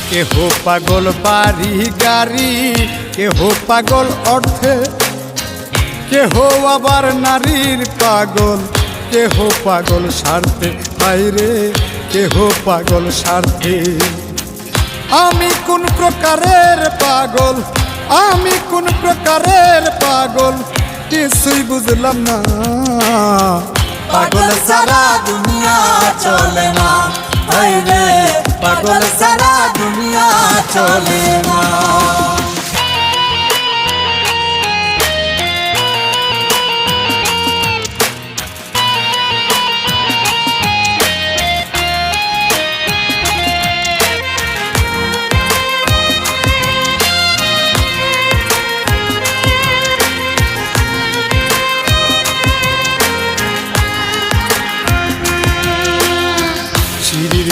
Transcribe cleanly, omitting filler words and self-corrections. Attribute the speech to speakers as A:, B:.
A: কেহ পাগল বাড়ি গাড়ি, কেহ পাগল অর্থে, কেহ আবার নারীর পাগল, কেহ পাগল স্বার্থে। হায়রে কেহ পাগল স্বার্থে। আমি কোন প্রকারের পাগল, আমি কোন প্রকারের পাগল, কিছুই বুঝলাম না।
B: পাগল সারা দুনিয়া চলে না, হায়রে পাগল সারা দুনিয়া চলে না।